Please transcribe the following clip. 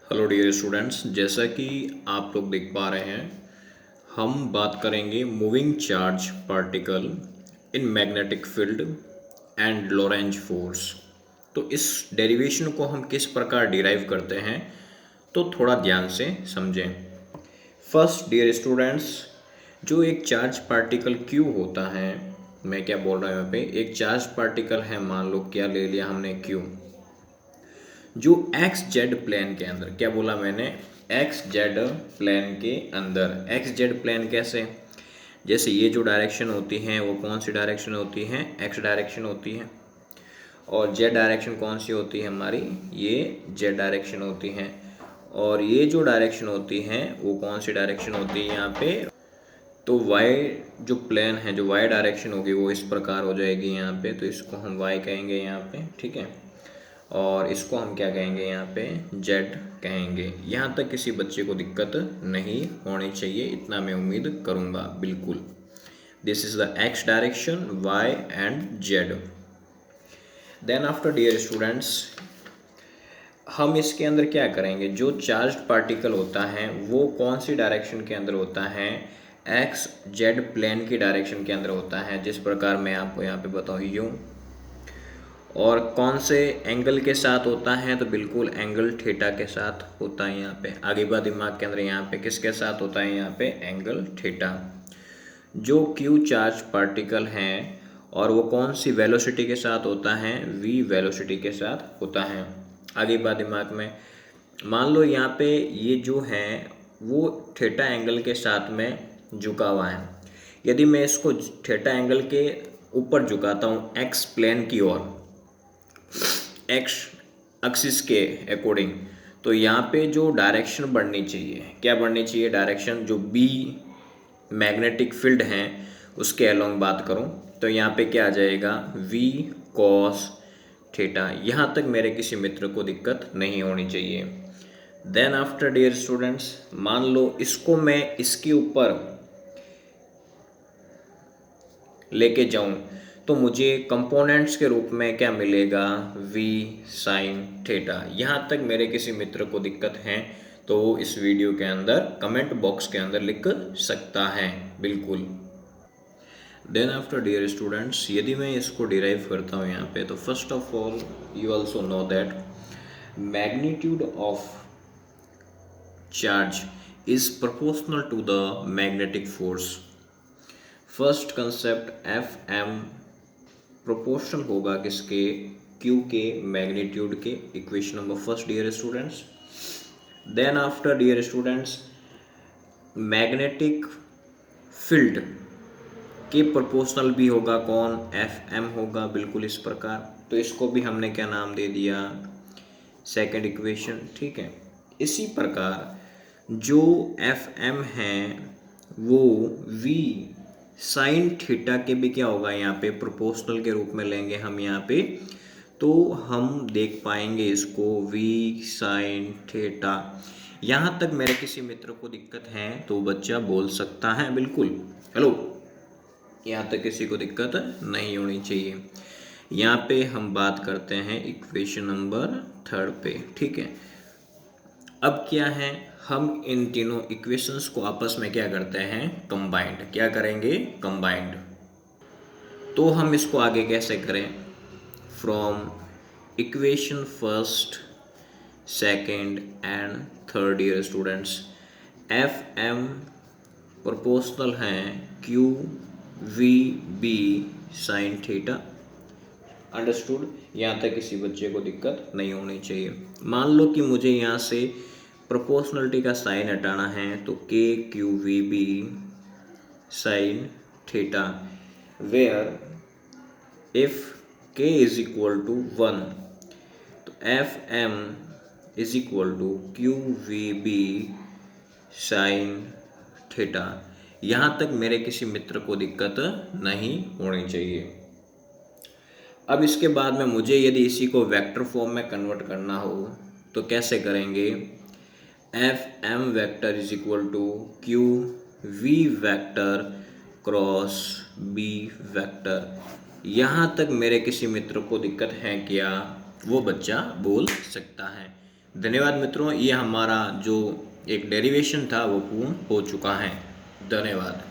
Hello dear students, जैसा कि आप लोग देख पा रहे हैं, हम बात करेंगे moving charge particle in magnetic field and Lorentz force. तो इस डेरिवेशन को हम किस प्रकार डिराइव करते हैं, तो थोड़ा ध्यान से समझें। फर्स्ट डियर स्टूडेंट्स, जो एक चार्ज पार्टिकल क्यू होता है, मैं क्या बोल रहा हूँ यहाँ पे, एक चार्ज पार्टिकल है, मान लो क्या ले लिया हमने क्यू, जो एक्स जेड प्लेन के अंदर, क्या बोला मैंने, एक्स जेड प्लेन के अंदर। एक्स जेड प्लेन कैसे, जैसे ये जो डायरेक्शन होती है वो कौन सी डायरेक्शन होती है, एक्स डायरेक्शन होती है, और जेड डायरेक्शन कौन सी होती है हमारी, ये जेड डायरेक्शन होती है, और ये जो डायरेक्शन होती है वो कौन सी डायरेक्शन होती है यहाँ पे, तो वाई जो प्लेन है, जो वाई डायरेक्शन होगी वो इस प्रकार हो जाएगी यहाँ पे, तो इसको हम वाई कहेंगे यहाँ पे, ठीक है। और इसको हम क्या कहेंगे यहाँ पे, जेड कहेंगे। यहाँ तक किसी बच्चे को दिक्कत नहीं होनी चाहिए, इतना मैं उम्मीद करूँगा, बिल्कुल। This is the x direction, y and z. Then after dear students, हम इसके अंदर क्या करेंगे, जो चार्ज पार्टिकल होता है वो कौन सी डायरेक्शन के अंदर होता है, एक्स जेड प्लेन की डायरेक्शन के अंदर होता है, जिस प्रकार मैं आपको यहाँ पे बताऊँ यूँ। और कौन से एंगल के साथ होता है, तो बिल्कुल एंगल थीटा के साथ होता है यहाँ पे। आगे बात दिमाग के अंदर, यहाँ पे किसके साथ होता है, यहाँ पे एंगल थीटा। जो क्यू चार्ज पार्टिकल हैं और वो कौन सी वेलोसिटी के साथ होता है, वी वेलोसिटी के साथ होता है। आगे बात दिमाग में, मान लो यहाँ पे ये जो है वो थीटा एंगल के साथ में झुका हुआ है। यदि मैं इसको थीटा एंगल के ऊपर झुकाता हूँ एक्स प्लेन की ओर, एक्स एक्सिस के अकॉर्डिंग, तो यहाँ पे जो डायरेक्शन बढ़नी चाहिए, क्या बढ़नी चाहिए, डायरेक्शन जो बी मैग्नेटिक फील्ड हैं उसके अलोंग बात करूँ, तो यहाँ पे क्या आ जाएगा, वी कॉस थीटा। यहाँ तक मेरे किसी मित्र को दिक्कत नहीं होनी चाहिए। देन आफ्टर डियर स्टूडेंट्स, मान लो इसको मैं इसके ऊपर लेके जाऊं, तो मुझे कंपोनेंट्स के रूप में क्या मिलेगा, v साइन थीटा। यहाँ तक मेरे किसी मित्र को दिक्कत है तो वो इस वीडियो के अंदर कमेंट बॉक्स के अंदर लिख सकता है, बिल्कुल। देन आफ्टर डियर स्टूडेंट्स, यदि मैं इसको डिराइव करता हूँ यहाँ पे, तो first of all you also know that magnitude of charge is proportional to the magnetic force. First concept F M proportional होगा किसके, क्यू के मैग्नीट्यूड के। Equation number first dear students. Then after dear students, magnetic field के proportional भी होगा कौन, F M होगा, बिल्कुल इस प्रकार। तो इसको भी हमने क्या नाम दे दिया, सेकंड इक्वेशन, ठीक है। इसी प्रकार जो एफ एम है वो वी साइन थीटा के भी क्या होगा, यहाँ पे प्रोपोर्शनल के रूप में लेंगे हम यहाँ पे, तो हम देख पाएंगे इसको वी साइन थीटा। यहाँ तक मेरे किसी मित्र को दिक्कत है तो बच्चा बोल सकता है, बिल्कुल। हेलो, यहाँ तक किसी को दिक्कत नहीं होनी चाहिए। यहाँ पे हम बात करते हैं इक्वेशन नंबर थर्ड पे, ठीक है। अब क्या है, हम इन तीनों इक्वेशंस को आपस में क्या करते हैं, कंबाइंड। क्या करेंगे, कंबाइंड। तो हम इसको आगे कैसे करें, from equation first second and third year students, F M proportional हैं Q we B sine theta. Understood, यहाँ तक किसी बच्चे को दिक्कत नहीं होनी चाहिए। मान लो कि मुझे यहाँ से प्रोपोर्शनलिटी का साइन हटाना है, तो k q we B sine theta, where if k is equal to 1, तो F m is equal to q we B sine theta. यहाँ तक मेरे किसी मित्र को दिक्कत नहीं होनी चाहिए। अब इसके बाद में मुझे यदि इसी को वेक्टर फॉर्म में कन्वर्ट करना हो तो कैसे करेंगे, F m vector is equal to q v vector cross B vector. यहाँ तक मेरे किसी मित्र को दिक्कत है क्या, वो बच्चा बोल सकता है। धन्यवाद मित्रों, ये हमारा जो एक डेरिवेशन था वो पूर्ण हो चुका है। धन्यवाद।